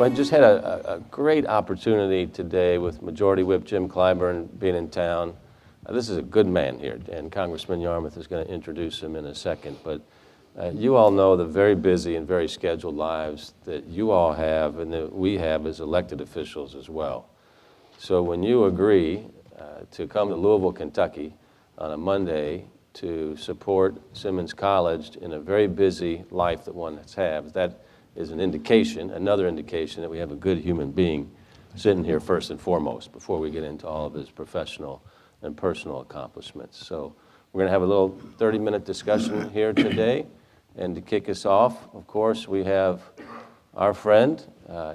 I just had a great opportunity today with Majority Whip Jim Clyburn being in town. This is a good man here, and Congressman Yarmuth is going to introduce him in a second. But you all know the very busy and very scheduled lives that you all have and that we have as elected officials as well. So when you agree to come to Louisville, Kentucky on a Monday to support Simmons College in a very busy life that one has, that is an indication, another indication that we have a good human being sitting here first and foremost before we get into all of his professional and personal accomplishments. So we're going to have a little 30-minute discussion here today. And to kick us off, of course, we have our friend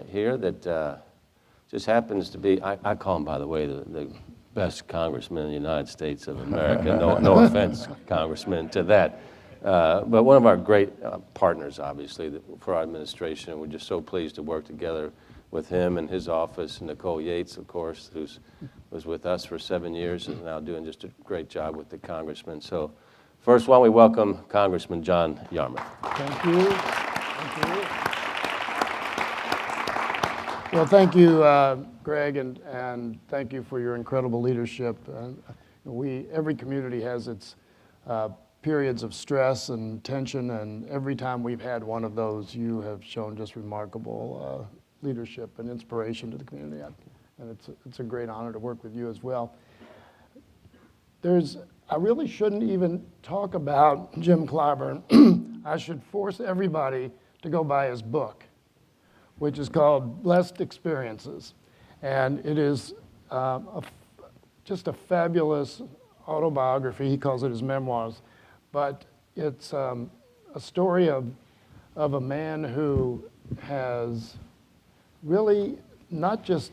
here that just happens to be, I call him, by the way, the best congressman in the United States of America. No offense, Congressman, to that. But one of our great partners, obviously, for our administration. We're just so pleased to work together with him and his office, and Nicole Yates, of course, who was with us for 7 years and now doing just a great job with the congressman. So first, why don't we welcome Congressman John Yarmuth. Thank you. Thank you. Well, thank you, Greg, and thank you for your incredible leadership. Every community has its periods of stress and tension, and every time we've had one of those, you have shown just remarkable leadership and inspiration to the community, and it's a great honor to work with you as well. I really shouldn't even talk about Jim Clyburn. I should force everybody to go buy his book, which is called Blessed Experiences, and it is just a fabulous autobiography. He calls it his memoirs, but it's a story of a man who has really not just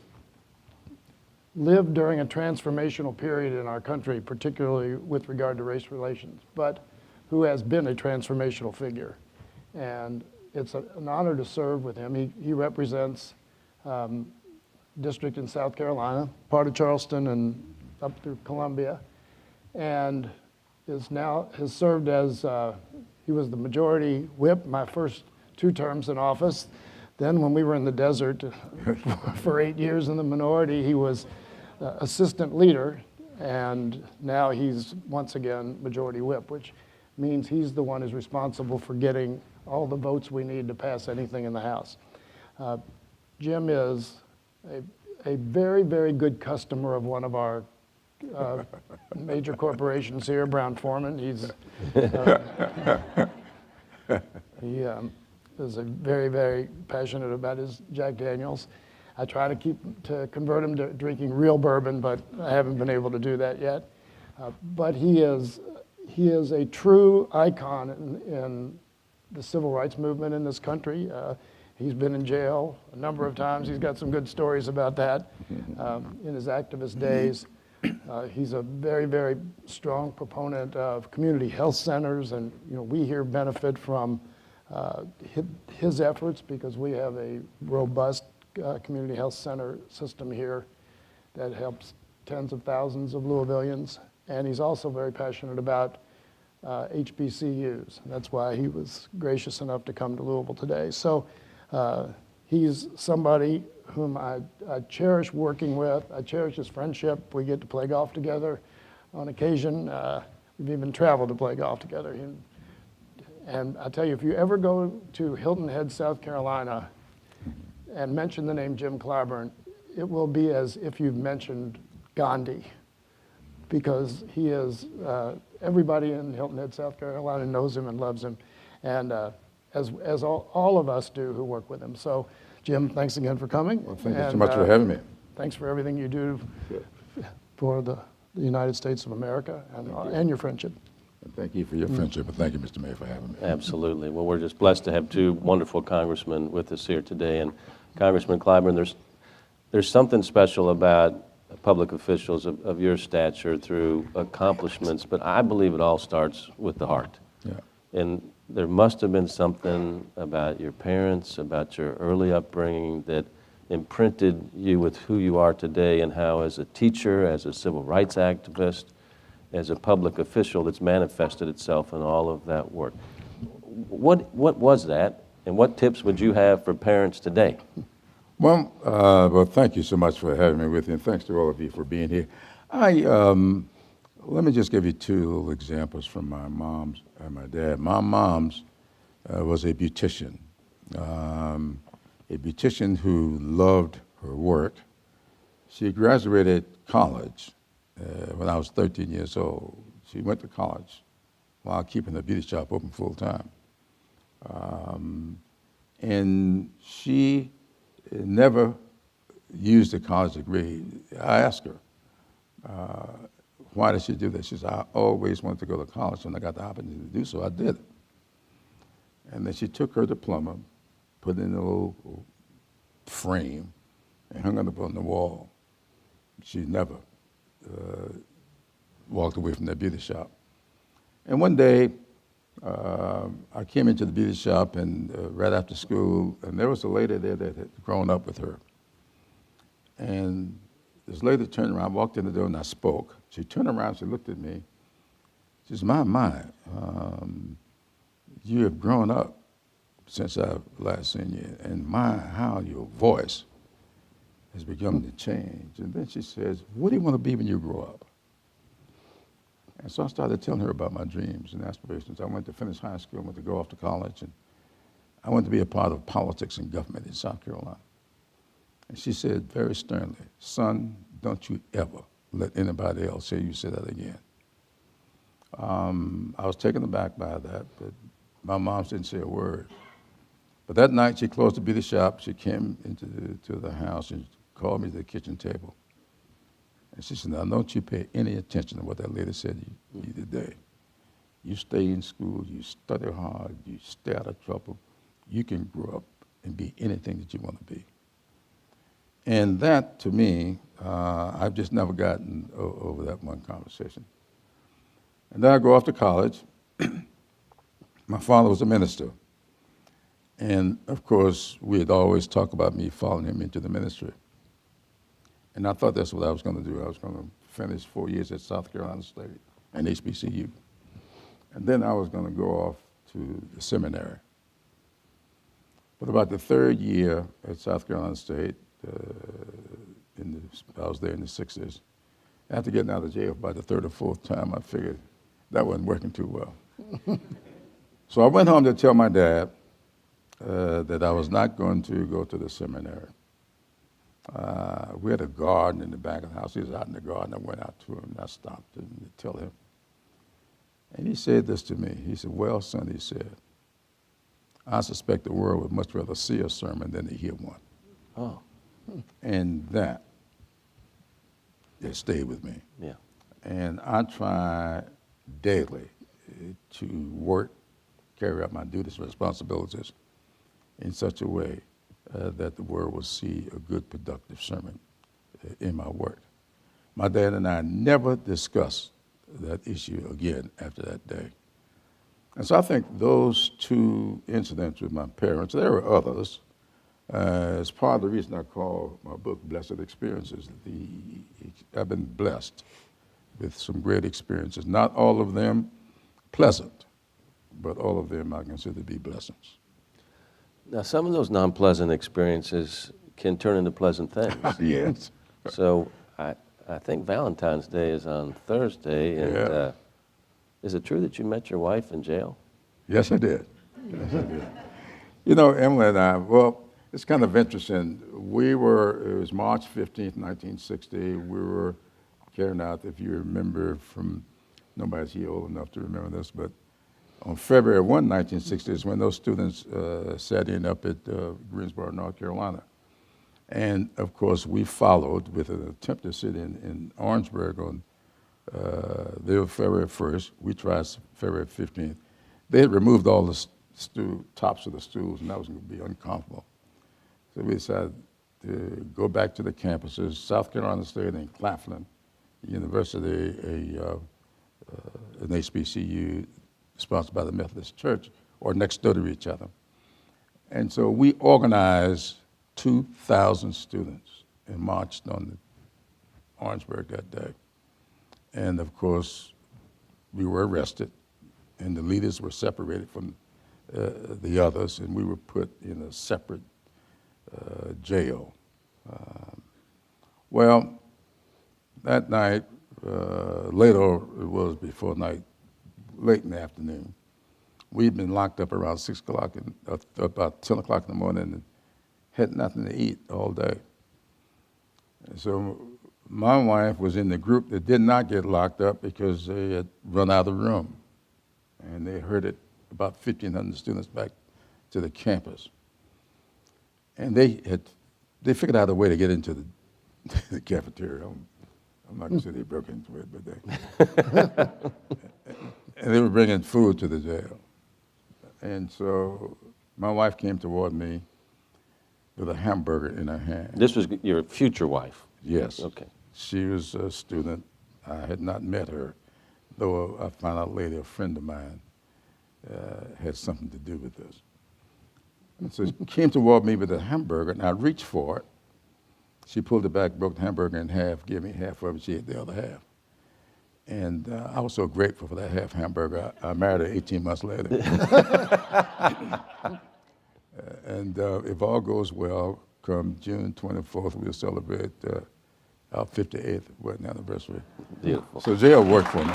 lived during a transformational period in our country, particularly with regard to race relations, but who has been a transformational figure. And it's an honor to serve with him. He represents district in South Carolina, part of Charleston and up through Columbia, and has served as, he was the majority whip my first 2 terms in office. Then when we were in the desert for 8 years in the minority, he was assistant leader, and now he's once again majority whip, which means he's the one who's responsible for getting all the votes we need to pass anything in the House. Jim is a very, very good customer of one of our major corporations here, Brown-Forman. He is very, very passionate about his Jack Daniels. I try to convert him to drinking real bourbon, but I haven't been able to do that yet. But he is a true icon in the civil rights movement in this country. He's been in jail a number of times. He's got some good stories about that in his activist days. He's a very, very strong proponent of community health centers, and we here benefit from his efforts because we have a robust community health center system here that helps tens of thousands of Louisvillians. And he's also very passionate about HBCUs. That's why he was gracious enough to come to Louisville today. So he's somebody whom I cherish working with. I cherish his friendship. We get to play golf together on occasion. We've even traveled to play golf together. And I tell you, if you ever go to Hilton Head, South Carolina, and mention the name Jim Clyburn, it will be as if you've mentioned Gandhi, because he is, everybody in Hilton Head, South Carolina knows him and loves him, and as all of us do who work with him. So, Jim, thanks again for coming. Well, thank you so much for having me. Thanks for everything you do for the United States of America and your friendship. Thank you for your friendship, and thank you, Mr. Mayor, for having me. Absolutely. Well, we're just blessed to have 2 wonderful congressmen with us here today. And Congressman Clyburn, there's something special about public officials of your stature through accomplishments, but I believe it all starts with the heart. Yeah. And there must have been something about your parents, about your early upbringing that imprinted you with who you are today, and how as a teacher, as a civil rights activist, as a public official, that's manifested itself in all of that work. What was that, and what tips would you have for parents today? Well, thank you so much for having me with you, and thanks to all of you for being here. Let me just give you two little examples from my mom's and my dad. My mom's was a beautician who loved her work. She graduated college when I was 13 years old. She went to college while keeping the beauty shop open full time. And she never used a college degree. I asked her, why did she do this? She said, I always wanted to go to college, and I got the opportunity to do so. I did it. And then she took her diploma, put it in a little frame, and hung it up on the wall. She never walked away from that beauty shop. And one day, I came into the beauty shop and right after school, and there was a lady there that had grown up with her. And this lady turned around, walked in the door, and I spoke. She turned around, she looked at me. She said, my, you have grown up since I've last seen you, and how your voice has begun to change. And then she says, what do you want to be when you grow up? And so I started telling her about my dreams and aspirations. I went to finish high school, I went to go off to college, and I wanted to be a part of politics and government in South Carolina. And she said very sternly, son, don't you ever let anybody else hear you say that again. I was taken aback by that, but my mom didn't say a word. But that night she closed the beauty shop, she came to the house and called me to the kitchen table. And she said, now don't you pay any attention to what that lady said to you today. You stay in school, you study hard, you stay out of trouble, you can grow up and be anything that you want to be. And that, to me, I've just never gotten over that one conversation. And then I go off to college. My father was a minister. And, of course, we had always talked about me following him into the ministry. And I thought that's what I was going to do. I was going to finish 4 years at South Carolina State and HBCU. And then I was going to go off to the seminary. But about the third year at South Carolina State, I was there in the 60s. After getting out of jail by the third or fourth time, I figured that wasn't working too well. So I went home to tell my dad that I was not going to go to the seminary. We had a garden in the back of the house. He was out in the garden. I went out to him, and I stopped him to tell him. And he said this to me. He said, well, son, he said, I suspect the world would much rather see a sermon than to hear one. Oh. And that, it stayed with me. Yeah. And I try daily to work, carry out my duties and responsibilities in such a way that the world will see a good, productive sermon in my work. My dad and I never discussed that issue again after that day. And so I think those two incidents with my parents, there were others, as part of the reason I call my book Blessed Experiences. I've been blessed with some great experiences. Not all of them pleasant, but all of them I consider to be blessings. Now, some of those non-pleasant experiences can turn into pleasant things. Yes. So I think Valentine's Day is on Thursday, and Yeah. Is it true that you met your wife in jail? Yes, I did. Yes, I did. You know, Emily and I, well, it's kind of interesting. It was March 15th, 1960. We were carrying out, if you remember from, nobody's here old enough to remember this, but on February 1, 1960 is when those students sat in up at Greensboro, North Carolina. And of course, we followed with an attempt to sit in Orangeburg on they were February 1st. We tried February 15th. They had removed all the tops of the stools, and that was going to be uncomfortable. So we decided to go back to the campuses, South Carolina State and Claflin University, an HBCU sponsored by the Methodist Church, or next door to each other. And so we organized 2,000 students and marched on Orangeburg that day. And of course, we were arrested, and the leaders were separated from the others, and we were put in a separate jail. Well, that night, later, it was before night, late in the afternoon, we'd been locked up around 6 o'clock, about 10 o'clock in the morning, and had nothing to eat all day. And so my wife was in the group that did not get locked up because they had run out of room. And they herded about 1,500 students back to the campus. And they figured out a way to get into the cafeteria. I'm not going to say they broke into it, but and they were bringing food to the jail. And so my wife came toward me with a hamburger in her hand. This was your future wife? Yes. Okay. She was a student. I had not met her, though I found out later a friend of mine had something to do with this. And so she came toward me with a hamburger, and I reached for it. She pulled it back, broke the hamburger in half, gave me half of it, she ate the other half. And I was so grateful for that half hamburger. I married her 18 months later. And if all goes well, come June 24th, we'll celebrate our 58th wedding anniversary. Beautiful. So jail worked for me.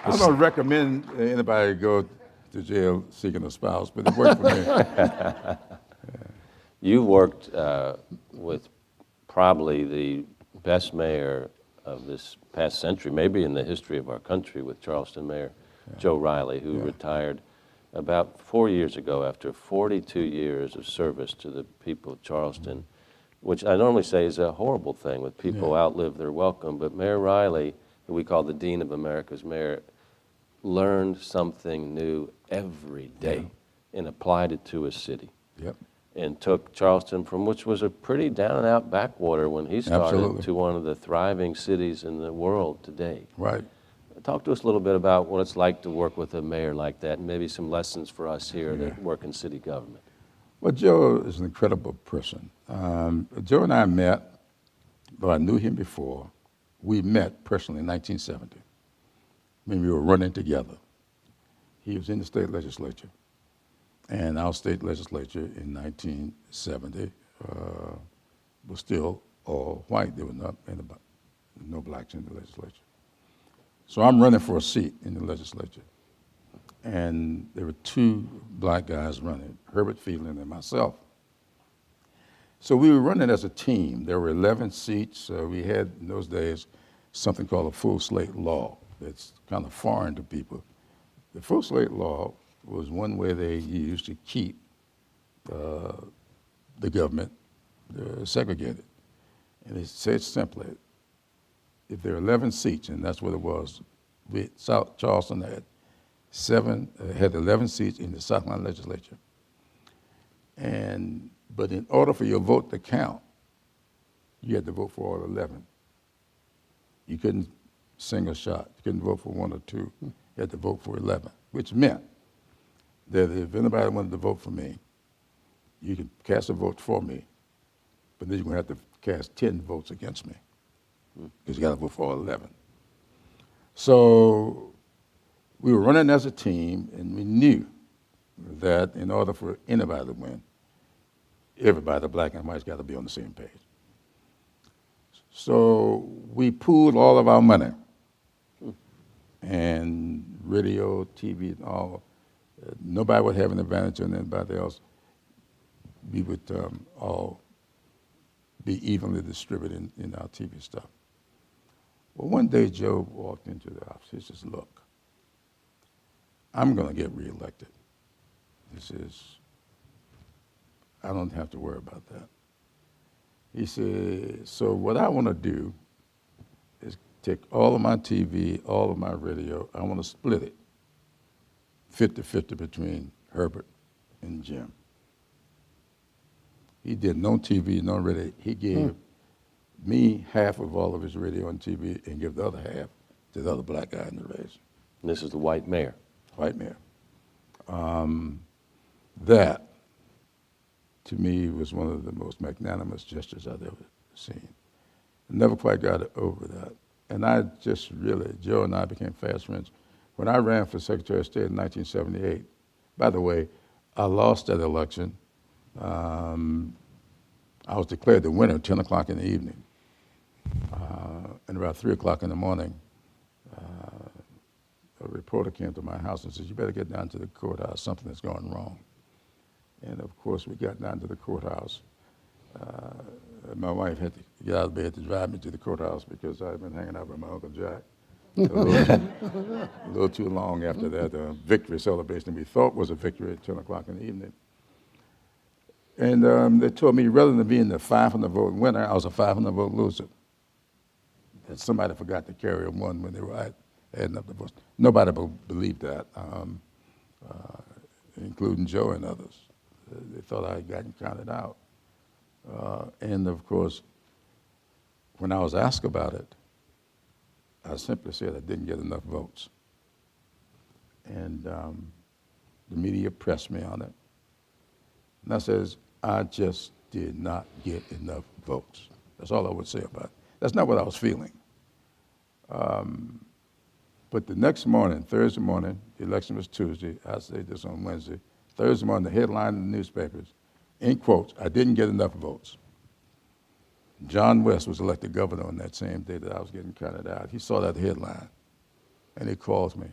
I don't recommend anybody go to jail seeking a spouse, but it worked for me. You worked with probably the best mayor of this past century, maybe in the history of our country, with Charleston Mayor Joe Riley, who retired about 4 years ago after 42 years of service to the people of Charleston, which I normally say is a horrible thing when people outlive their welcome. But Mayor Riley, who we call the Dean of America's Mayor, learned something new every day and applied it to his city. Yep. And took Charleston from, which was a pretty down and out backwater when he started, to one of the thriving cities in the world today. Right. Talk to us a little bit about what it's like to work with a mayor like that, and maybe some lessons for us here that work in city government. Well, Joe is an incredible person. Joe and I met, though I knew him before. We met personally in 1970 when we were running together. He was in the state legislature, and our state legislature in 1970 was still all white. There were no blacks in the legislature. So I'm running for a seat in the legislature. And there were two black guys running, Herbert Fielding and myself. So we were running as a team. There were 11 seats. We had, in those days, something called a full slate law that's kind of foreign to people. The full slate law was one way they used to keep the government segregated. And it said simply, if there are 11 seats, and that's what it was, South Charleston had 11 seats in the South Carolina legislature. But in order for your vote to count, you had to vote for all 11. You couldn't single shot. You couldn't vote for one or two. You had to vote for 11, which meant that if anybody wanted to vote for me, you could cast a vote for me, but then you're going to have to cast 10 votes against me, because you got to vote for all 11. So we were running as a team, and we knew that in order for anybody to win, everybody, the black and white's got to be on the same page. So we pooled all of our money, and radio, TV, and all. Nobody would have an advantage on anybody else. We would all be evenly distributed in our TV stuff. Well, one day Joe walked into the office. He says, "Look, I'm going to get reelected. I don't have to worry about that." He said, "So what I want to do is take all of my TV, all of my radio, I want to split it 50-50 between Herbert and Jim." He did no TV, no radio. He gave me half of all of his radio and TV and give the other half to the other black guy in the race. And this is the white mayor. White mayor. That, to me, was one of the most magnanimous gestures I've ever seen. I never quite got over that. And I just really, Joe and I became fast friends. When I ran for Secretary of State in 1978, by the way, I lost that election, I was declared the winner at 10 o'clock in the evening. And about 3 o'clock in the morning, a reporter came to my house and said, "You better get down to the courthouse, something is going wrong." And of course, we got down to the courthouse. My wife had to get out of bed to drive me to the courthouse because I had been hanging out with my Uncle Jack a little too long after that victory celebration we thought was a victory at 10 o'clock in the evening. And they told me rather than being the 500 vote winner, I was a 500 vote loser. That somebody forgot to carry a one when they were adding up the votes. Nobody believed that, including Joe and others. They thought I had gotten counted out. And of course, when I was asked about it, I simply said I didn't get enough votes. And the media pressed me on it. And I says, I just did not get enough votes. That's all I would say about it. That's not what I was feeling. But the next morning, Thursday morning, the election was Tuesday, I said this on Wednesday, Thursday morning, the headline in the newspapers, in quotes, I didn't get enough votes. John West was elected governor on that same day that I was getting counted out. He saw that headline, and he calls me.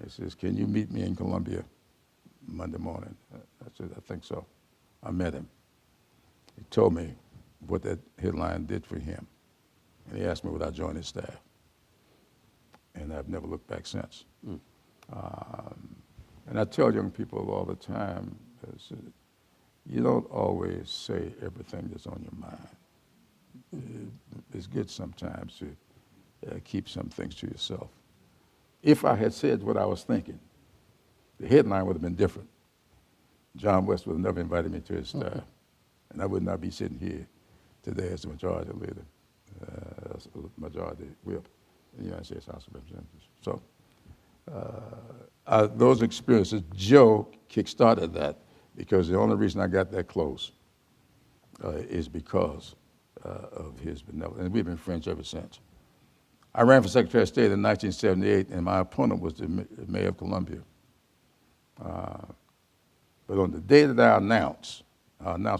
He says, "Can you meet me in Columbia Monday morning?" I said, "I think so." I met him. He told me what that headline did for him, and he asked me would I join his staff. And I've never looked back since. And I tell young people all the time, you don't always say everything that's on your mind. It's good sometimes to keep some things to yourself. If I had said what I was thinking, the headline would have been different. John West would have never invited me to his staff, and I would not be sitting here today as the majority leader, majority whip in the United States House of Representatives. So those experiences, Joe kick-started that, because the only reason I got that close is because of his benevolence. And we've been friends ever since. I ran for Secretary of State in 1978, and my opponent was the mayor of Columbia. But on the day that I announced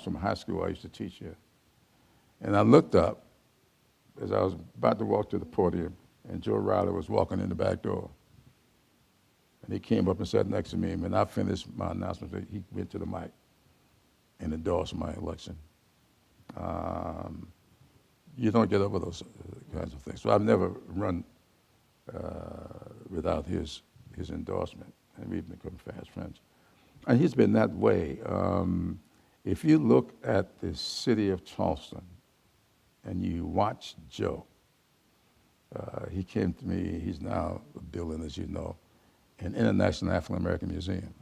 from high school, I used to teach here, and I looked up as I was about to walk to the podium, and Joe Riley was walking in the back door. And he came up and sat next to me, and when I finished my announcement, he went to the mic and endorsed my election. You don't get over those kinds of things. So I've never run without his endorsement, and we've become fast friends. And he's been that way. If you look at the city of Charleston and you watch Joe, he came to me, he's now building, as you know, an International African American Museum.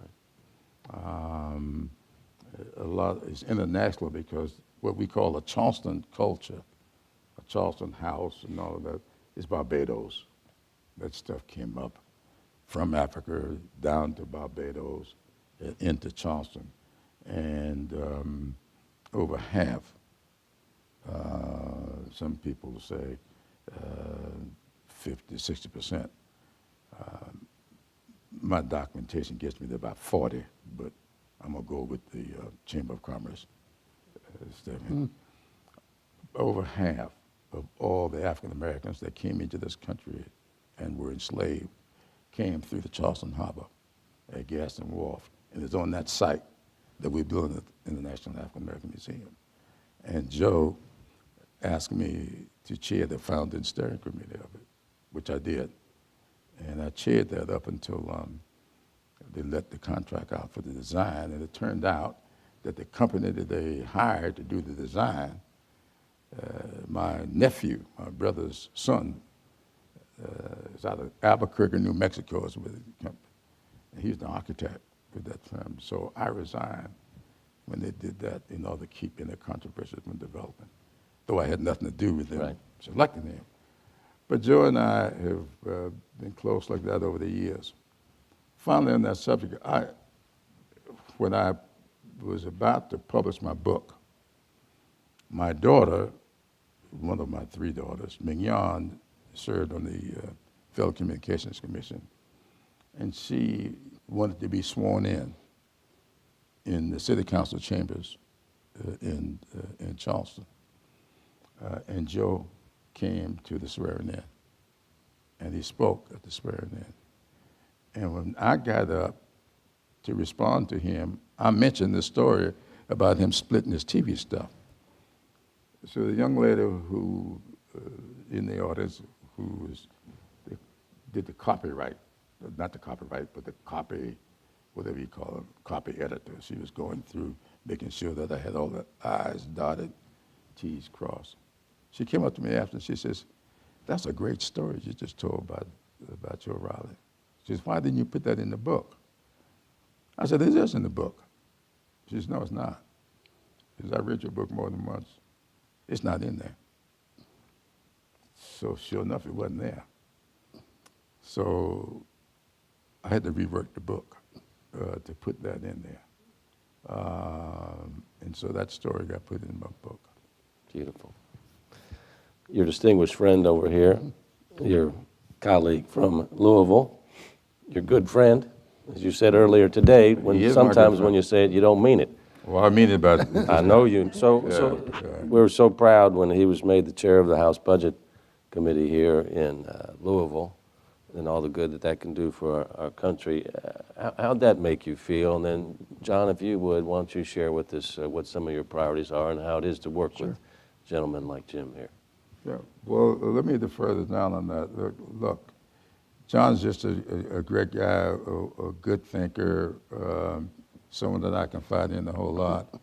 A lot is international because what we call a Charleston culture, a Charleston house and all of that, is Barbados. That stuff came up from Africa down to Barbados, into Charleston. And over half, some people say 50, 60%. My documentation gets me to about 40, but I'm gonna go with the Chamber of Commerce. Over half of all the African Americans that came into this country and were enslaved came through the Charleston Harbor at Gaston Wharf, and it's on that site that we're building the International African American Museum. And Joe asked me to chair the founding steering committee of it, which I did. And I chaired that up until they let the contract out for the design, and it turned out that the company that they hired to do the design, my nephew, my brother's son, is out of Albuquerque, New Mexico, is with the company. And he's the architect with that firm. So I resigned when they did that in order to keep in the controversy from developing, though I had nothing to do with them selecting him. But Joe and I have been close like that over the years. Finally, on that subject, when I was about to publish my book, my daughter, one of my three daughters, Mignon, served on the Federal Communications Commission, and she wanted to be sworn in in the city council chambers in Charleston. And Joe came to the swearing in, and he spoke at the swearing in. And when I got up to respond to him, I mentioned the story about him splitting his TV stuff. So the young lady who, in the audience, who did the copyright, not the copyright, but the copy, whatever you call it, copy editor. She was going through making sure that I had all the I's dotted, T's crossed. She came up to me after and she says, "That's a great story you just told about Joe Riley." She says, "Why didn't you put that in the book?" I said, "It is in the book." She says, "No, it's not." She says, "I read your book more than once. It's not in there." So sure enough, it wasn't there. So I had to rework the book to put that in there. And so that story got put in my book. Beautiful. Your distinguished friend over here, your colleague from Louisville, your good friend, as you said earlier today, He when is my good sometimes friend. when you say it, you don't mean it. Well, I mean it, but I know you. So we were so proud when he was made the chair of the House Budget Committee here in Louisville, and all the good that that can do for our country. How'd that make you feel? And then, John, if you would, why don't you share with us what some of your priorities are and how it is to work with gentlemen like Jim here? yeah. Well, let me defer to John on that. Look, John's just a great guy, a good thinker, someone that I confide in a whole lot,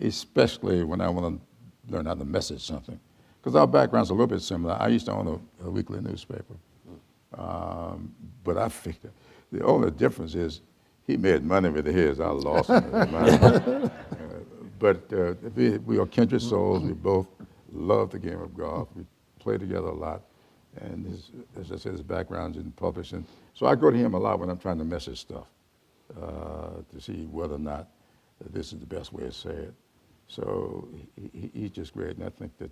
especially when I want to learn how to message something. Because our background's a little bit similar. I used to own a weekly newspaper. But I figured the only difference is he made money with his, I lost money. But we are kindred souls. We both love the game of golf. We play together a lot. And as I said, his background's in publishing. So I go to him a lot when I'm trying to message stuff to see whether or not this is the best way to say it. So he's just great, and I think that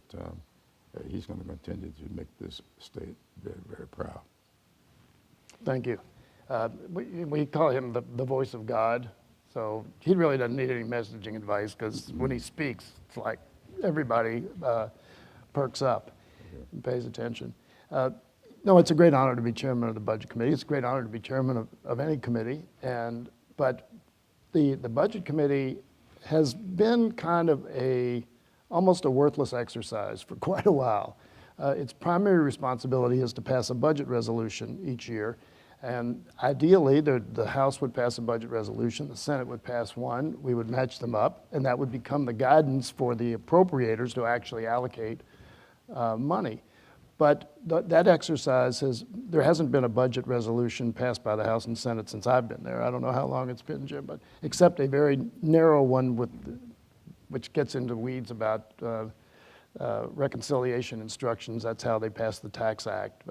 he's going to continue to make this state very, very proud. Thank you. We call him the voice of God, so he really doesn't need any messaging advice because when he speaks, it's like everybody perks up and pays attention. No, it's a great honor to be chairman of the Budget Committee. It's a great honor to be chairman of any committee, but the Budget Committee has been kind of almost a worthless exercise for quite a while. Its primary responsibility is to pass a budget resolution each year. And ideally, the House would pass a budget resolution, the Senate would pass one, we would match them up, and that would become the guidance for the appropriators to actually allocate money. But that exercise there hasn't been a budget resolution passed by the House and Senate since I've been there. I don't know how long it's been, Jim, but except a very narrow one which gets into weeds about reconciliation instructions. That's how they passed the Tax Act.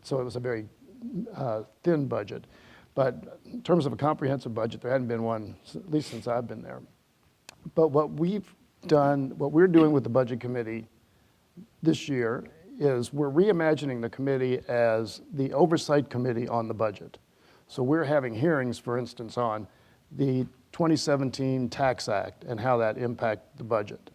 So it was a very thin budget. But in terms of a comprehensive budget, there hadn't been one, at least since I've been there. But what we're doing with the Budget Committee this year is we're reimagining the committee as the oversight committee on the budget. So we're having hearings, for instance, on the 2017 Tax Act and how that impacts the budget.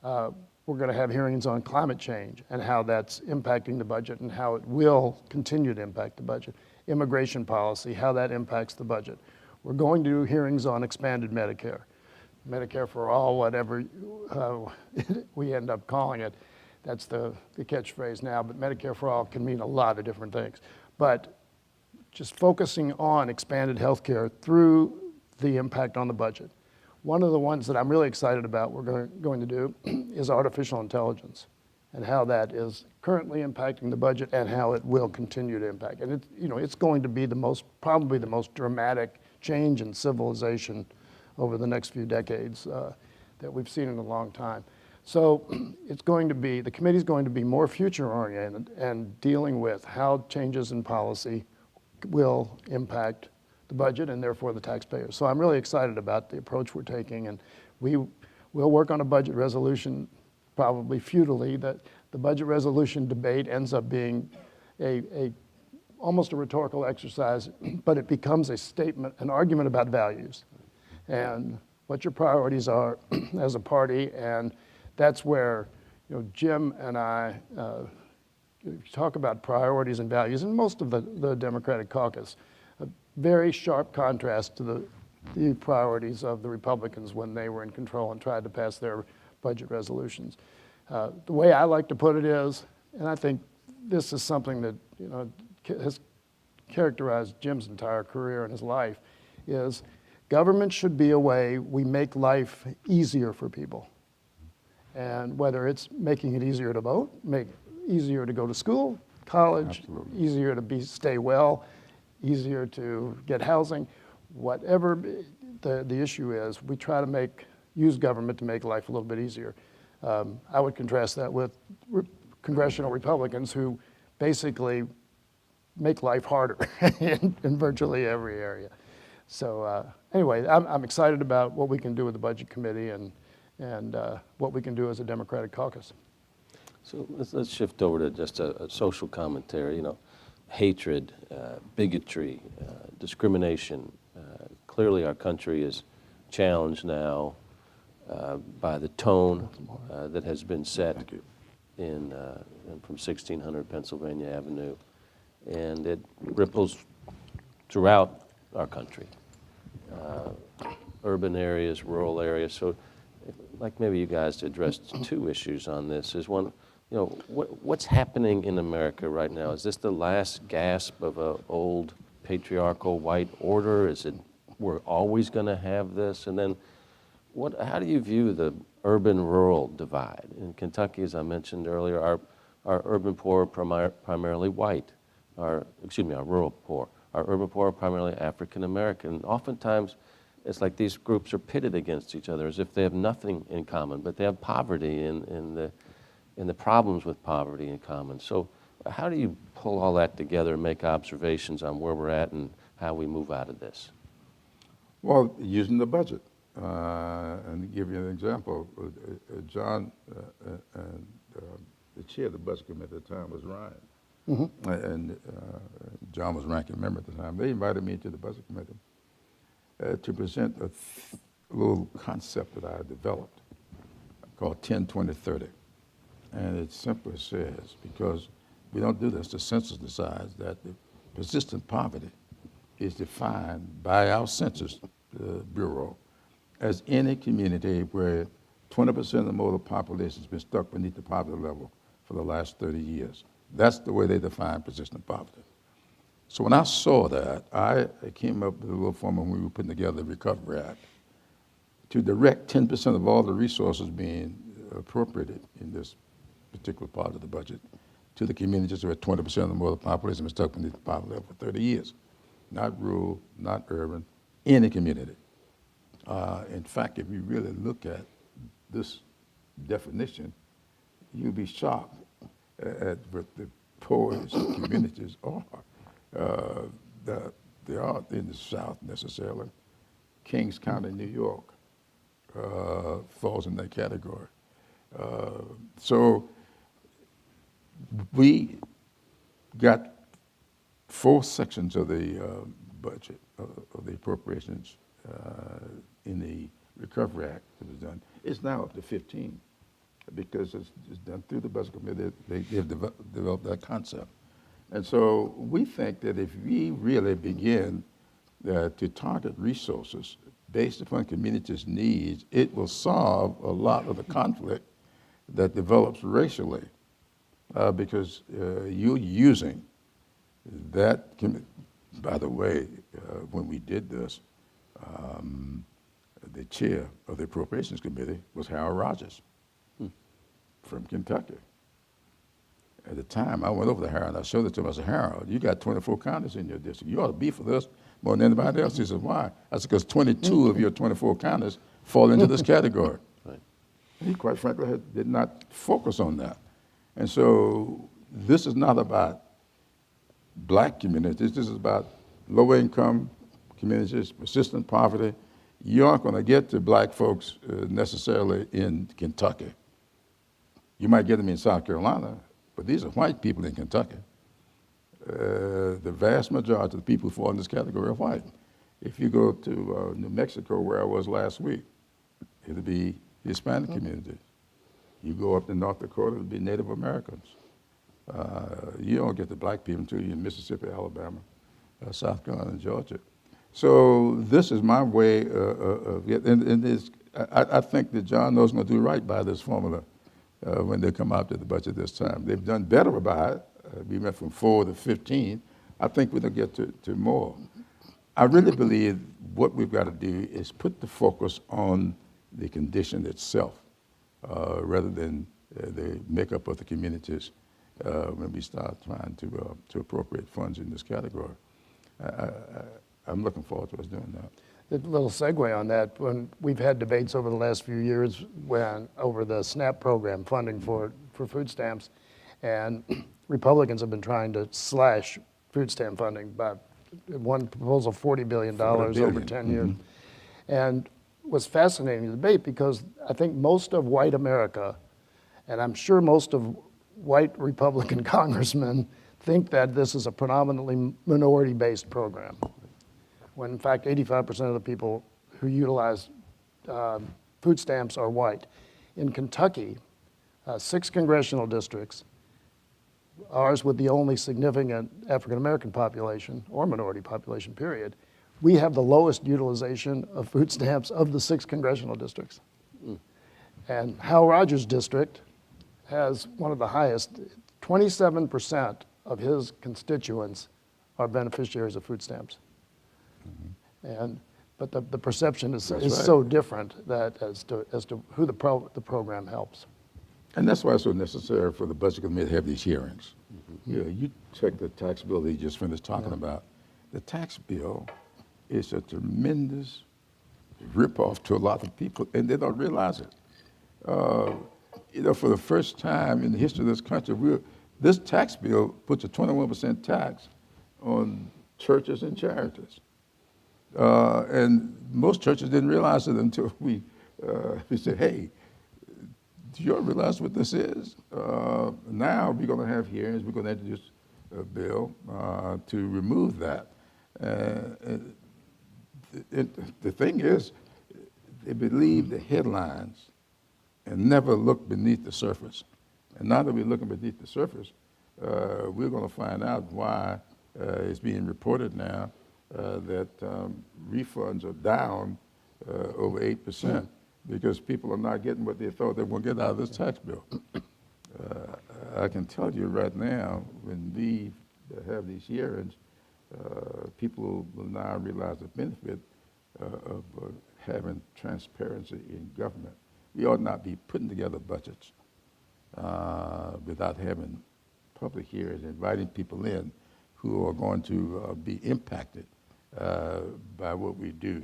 We're going to have hearings on climate change and how that's impacting the budget and how it will continue to impact the budget. Immigration policy, how that impacts the budget. We're going to do hearings on expanded Medicare. Medicare for all, whatever we end up calling it. That's the catchphrase now, but Medicare for all can mean a lot of different things. But just focusing on expanded health care through the impact on the budget. One of the ones that I'm really excited about we're going to do is artificial intelligence and how that is currently impacting the budget and how it will continue to impact. And it's going to be probably the most dramatic change in civilization over the next few decades that we've seen in a long time. So the committee's going to be more future-oriented and dealing with how changes in policy will impact the budget and therefore the taxpayers. So I'm really excited about the approach we're taking, and we'll work on a budget resolution, probably futilely, that the budget resolution debate ends up being almost a rhetorical exercise, but it becomes a statement, an argument about values. And what your priorities are as a party, and that's where, Jim and I talk about priorities and values, and most of the Democratic caucus, a very sharp contrast to the priorities of the Republicans when they were in control and tried to pass their budget resolutions. The way I like to put it is, and I think this is something that has characterized Jim's entire career and his life, is government should be a way we make life easier for people. And whether it's making it easier to vote, make it easier to go to school, college, Absolutely. easier to stay well, easier to get housing, whatever the issue is, we try to use government to make life a little bit easier. I would contrast that with congressional Republicans who basically make life harder in virtually every area. So anyway, I'm excited about what we can do with the Budget Committee and what we can do as a Democratic caucus. So let's shift over to just a social commentary. Hatred, bigotry, discrimination. Clearly, our country is challenged now by the tone that has been set from 1600 Pennsylvania Avenue, and it ripples throughout our country, urban areas, rural areas. So, I'd like maybe you guys to address two issues on this. Is one, what's happening in America right now? Is this the last gasp of an old patriarchal white order? Is it we're always going to have this? And then, how do you view the urban-rural divide? In Kentucky, as I mentioned earlier, our urban poor are primarily white. Our rural poor. Our urban poor are primarily African American. Oftentimes, it's like these groups are pitted against each other as if they have nothing in common, but they have poverty and the problems with poverty in common. So how do you pull all that together and make observations on where we're at and how we move out of this? Well, using the budget. And to give you an example, John and the chair of the budget committee at the time was Ryan. Mm-hmm. And John was ranking member at the time. They invited me to the budget committee to present a little concept that I developed called 10-20-30. And it simply says, because we don't do this, the census decides that the persistent poverty is defined by our Census Bureau as any community where 20% or more of the population has been stuck beneath the poverty level for the last 30 years. That's the way they define persistent poverty. So when I saw that, I came up with a little formula when we were putting together the Recovery Act to direct 10% of all the resources being appropriated in this particular part of the budget to the communities where 20% or more of the population has been stuck beneath the poverty level for 30 years. Not rural, not urban, any community. In fact, if you really look at this definition, you'll be shocked at what the poorest communities are. They aren't in the South necessarily. Kings County, New York, falls in that category. So we got 4 sections of the budget, of the appropriations in the Recovery Act that was done. It's now up to 15 because it's done through the budget committee. They've developed that concept. And so we think that if we really begin to target resources based upon communities' needs, it will solve a lot of the conflict that develops racially because you're using that. By the way, when we did this, the chair of the Appropriations Committee was Harold Rogers from Kentucky. At the time, I went over to Harold and I showed it to him. I said, Harold, you got 24 counties in your district. You ought to be for this more than anybody else. He said, why? I said, because 22 of your 24 counties fall into this category. Right. He, quite frankly, did not focus on that. And so this is not about black communities. This is about low-income communities, persistent poverty. You aren't going to get to black folks necessarily in Kentucky. You might get them in South Carolina, but these are white people in Kentucky. The vast majority of the people who fall in this category are white. If you go to New Mexico, where I was last week, it'll be Hispanic communities. You go up to North Dakota, it'll be Native Americans. You don't get the black people until you're in Mississippi, Alabama, South Carolina, and Georgia. So this is my way of I think that John knows going to do right by this formula when they come out to the budget this time. They've done better about it. We went from 4 to 15. I think we're going to get to more. I really believe what we've got to do is put the focus on the condition itself rather than the makeup of the communities when we start trying to appropriate funds in this category. I'm looking forward to us doing that. A little segue on that, when we've had debates over the last few years over the SNAP program funding for food stamps, and Republicans have been trying to slash food stamp funding by one proposal, $40 billion over 10 years. And it was fascinating to debate because I think most of white America, and I'm sure most of white Republican congressmen, think that this is a predominantly minority-based program, when in fact 85% of the people who utilize food stamps are white. In Kentucky, 6 congressional districts, ours with the only significant African-American population, or minority population, period, we have the lowest utilization of food stamps of the 6 congressional districts. And Hal Rogers' district has one of the highest. 27% of his constituents are beneficiaries of food stamps. But the perception is so different that as to who the program helps. And that's why it's so necessary for the Budget Committee to have these hearings. You check the tax bill that you just finished talking about. The tax bill is a tremendous ripoff to a lot of people, and they don't realize it. For the first time in the history of this country, this tax bill puts a 21% tax on churches and charities. And most churches didn't realize it until we said, hey, do you realize what this is? Now we're going to have hearings, we're going to introduce a bill to remove that. The thing is, they believe the headlines and never look beneath the surface. And now that we're looking beneath the surface, we're going to find out why it's being reported now that refunds are down over 8% because people are not getting what they thought they were going to get out of this tax bill. I can tell you right now, when we have these hearings, people will now realize the benefit of having transparency in government. We ought not be putting together budgets without having public hearings, inviting people in who are going to be impacted by what we do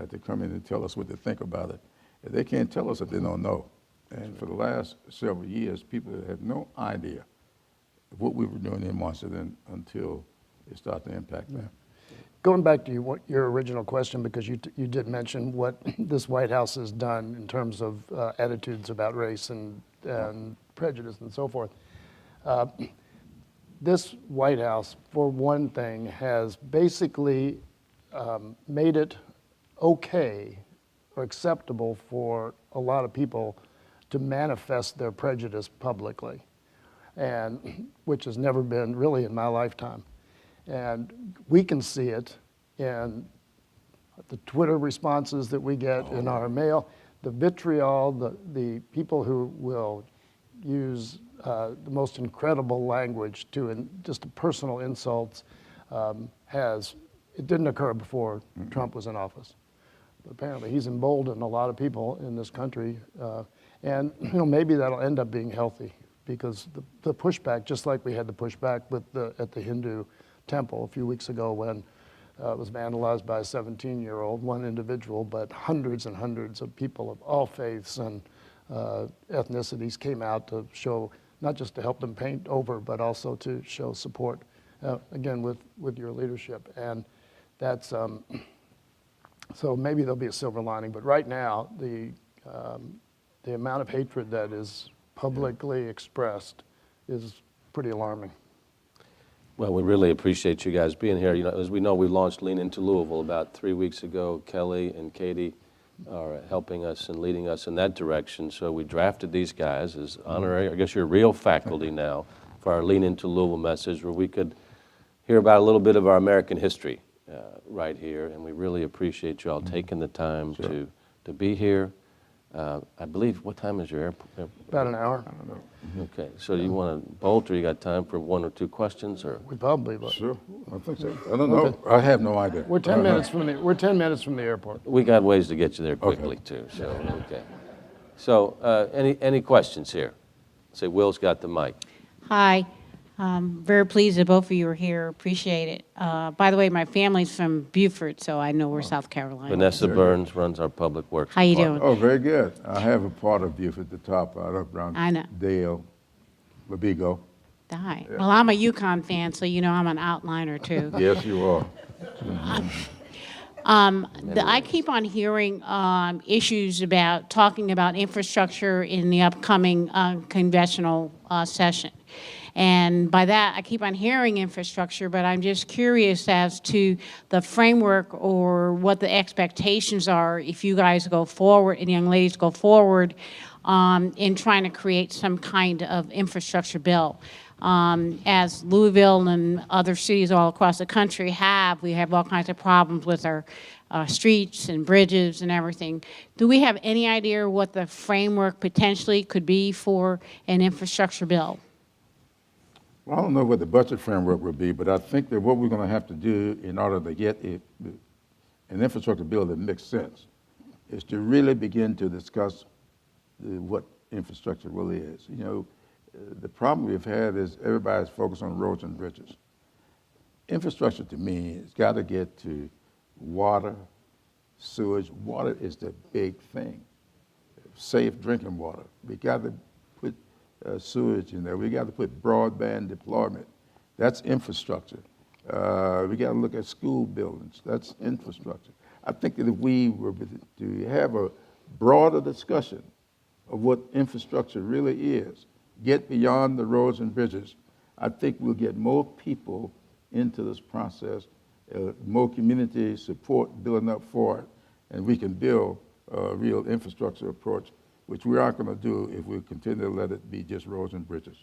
to come in and tell us what they think about it. They can't tell us if they don't know. And for the last several years, people have no idea what we were doing in Washington until it started to impact them. Going back to your original question, because you did mention what this White House has done in terms of attitudes about race and prejudice and so forth. This White House, for one thing, has basically made it okay or acceptable for a lot of people to manifest their prejudice publicly, and which has never been really in my lifetime. And we can see it in the Twitter responses that we get in our mail, the vitriol, the people who will use the most incredible language to just personal insults. It didn't occur before Trump was in office. But apparently he's emboldened a lot of people in this country. And maybe that'll end up being healthy, because the pushback, just like we had the pushback at the Hindu temple a few weeks ago when it was vandalized by a 17-year-old, one individual, but hundreds and hundreds of people of all faiths and ethnicities came out to show, not just to help them paint over, but also to show support, again, with your leadership. And that's, so maybe there'll be a silver lining, but right now, the amount of hatred that is publicly expressed is pretty alarming. Well, we really appreciate you guys being here. As we know, we launched Lean Into Louisville about 3 weeks ago. Kelly and Katie are helping us and leading us in that direction. So we drafted these guys as honorary, I guess you're real faculty now, for our Lean Into Louisville message, where we could hear about a little bit of our American history right here. And we really appreciate you all taking the time to be here. I believe, what time is your airport? About an hour. I don't know. Okay, so you want to bolt, or you got time for one or two questions, or? We probably, but Sure, I think so. I don't know. I have no idea. we're 10 minutes from the, we're 10 minutes from the airport. We got ways to get you there quickly too, so, okay. So, any questions here? Say, Will's got the mic. Hi. Very pleased that both of you are here. Appreciate it. By the way, my family's from Beaufort, so I know we're South Carolina. Vanessa Burns runs our public works. How you department. doing? Oh, very good. I have a part of Beaufort at the top, right up around I know. Dale, Labigo. Hi. Well, I'm a Yukon fan, so you know I'm an outliner too. Yes, you are. I keep on hearing issues about talking about infrastructure in the upcoming congressional session. And by that, I keep on hearing infrastructure, but I'm just curious as to the framework or what the expectations are if you guys go forward and young ladies go forward in trying to create some kind of infrastructure bill. As Louisville and other cities all across the country we have all kinds of problems with our streets and bridges and everything. Do we have any idea what the framework potentially could be for an infrastructure bill? Well, I don't know what the budget framework would be, but I think that what we're going to have to do in order to get an infrastructure bill that makes sense is to really begin to discuss what infrastructure really is. You know, the problem we've had is everybody's focused on roads and bridges. Infrastructure, to me, has got to get to water, sewage. Water is the big thing. Safe drinking water. We got to put sewage in there. We got to put broadband deployment. That's infrastructure. We got to look at school buildings. That's infrastructure. I think that if we were to have a broader discussion of what infrastructure really is, get beyond the roads and bridges, I think we'll get more people into this process, more community support building up for it, and we can build a real infrastructure approach, which we aren't going to do if we continue to let it be just roads and bridges.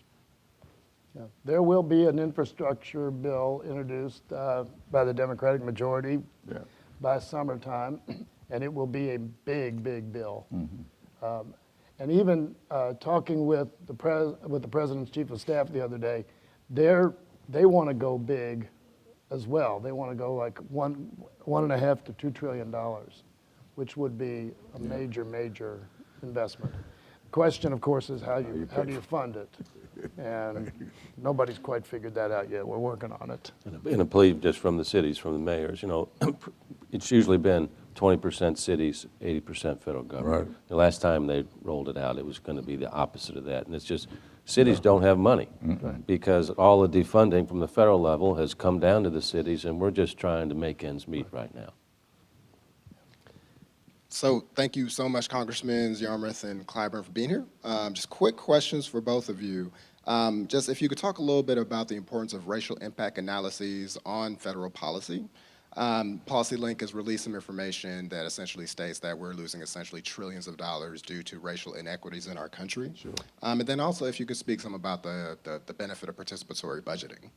Yeah. There will be an infrastructure bill introduced by the Democratic majority by summertime, and it will be a big, big bill. Mm-hmm. And even talking with the president's chief of staff the other day, they want to go big as well. They want to go like $1.5 to $2 trillion, which would be a major, major investment. The question, of course, is how do you fund it? And nobody's quite figured that out yet. We're working on it. And a plea just from the cities, from the mayors, you know, it's usually been 20% cities, 80% federal government. Right. The last time they rolled it out, it was going to be the opposite of that. And it's just, cities don't have money because all the defunding from the federal level has come down to the cities, and we're just trying to make ends meet right now. So thank you so much, Congressmen Yarmuth and Clyburn, for being here. Just quick questions for both of you. Just if you could talk a little bit about the importance of racial impact analyses on federal policy. PolicyLink has released some information that essentially states that we're losing essentially trillions of dollars due to racial inequities in our country. Sure. And then also if you could speak some about the benefit of participatory budgeting.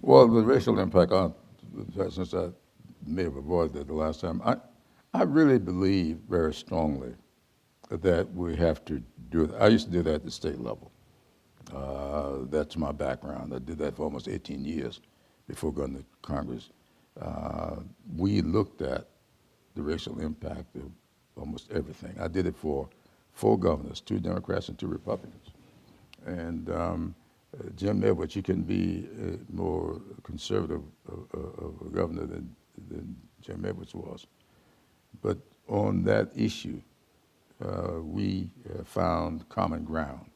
Well, the racial impact, since I may have avoided that the last time, I really believe very strongly that we have to do it. I used to do that at the state level. That's my background. I did that for almost 18 years before going to Congress. We looked at the racial impact of almost everything. I did it for 4 governors, 2 Democrats and 2 Republicans. And Jim Edwards, you can be more conservative of a governor than Jim Edwards was. But on that issue, we found common ground.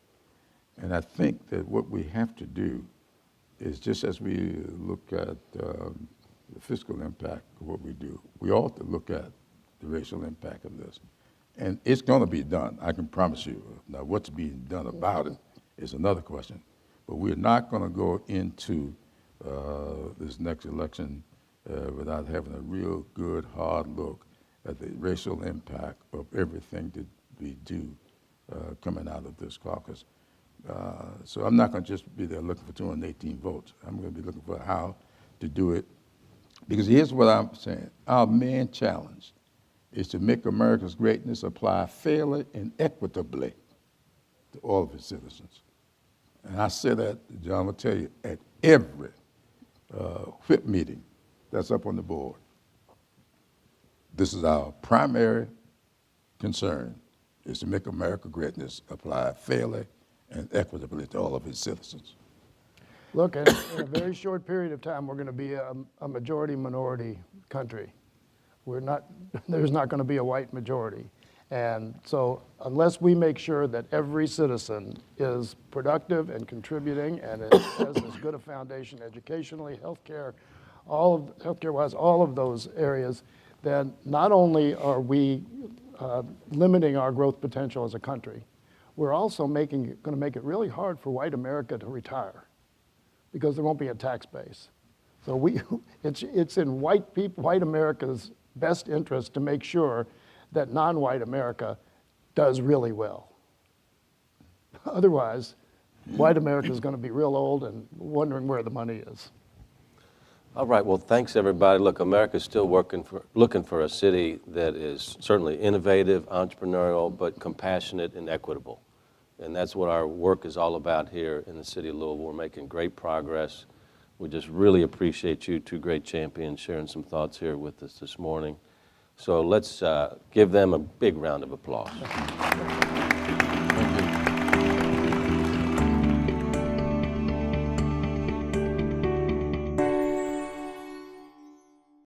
And I think that what we have to do is, just as we look at the fiscal impact of what we do, we ought to look at the racial impact of this. And it's going to be done, I can promise you. Now, what's being done about it is another question. But we're not going to go into this next election without having a real good, hard look at the racial impact of everything that we do coming out of this caucus. So I'm not going to just be there looking for 218 votes. I'm going to be looking for how to do it. Because here's what I'm saying. Our main challenge is to make America's greatness apply fairly and equitably to all of its citizens. And I say that, John will tell you, at every whip meeting that's up on the board. This is our primary concern, is to make America's greatness apply fairly and equitably to all of its citizens. Look, in a very short period of time, we're going to be a majority-minority country. There's not going to be a white majority. And so unless we make sure that every citizen is productive and contributing and it has as good a foundation educationally, healthcare-wise, all of those areas, then not only are we limiting our growth potential as a country, we're also going to make it really hard for white America to retire because there won't be a tax base. So it's in white America's best interest to make sure that non-white America does really well. Otherwise, white America is going to be real old and wondering where the money is. All right, well, thanks, everybody. Look, America's still looking for a city that is certainly innovative, entrepreneurial, but compassionate and equitable. And that's what our work is all about here in the city of Louisville. We're making great progress. We just really appreciate you two great champions sharing some thoughts here with us this morning. So let's give them a big round of applause.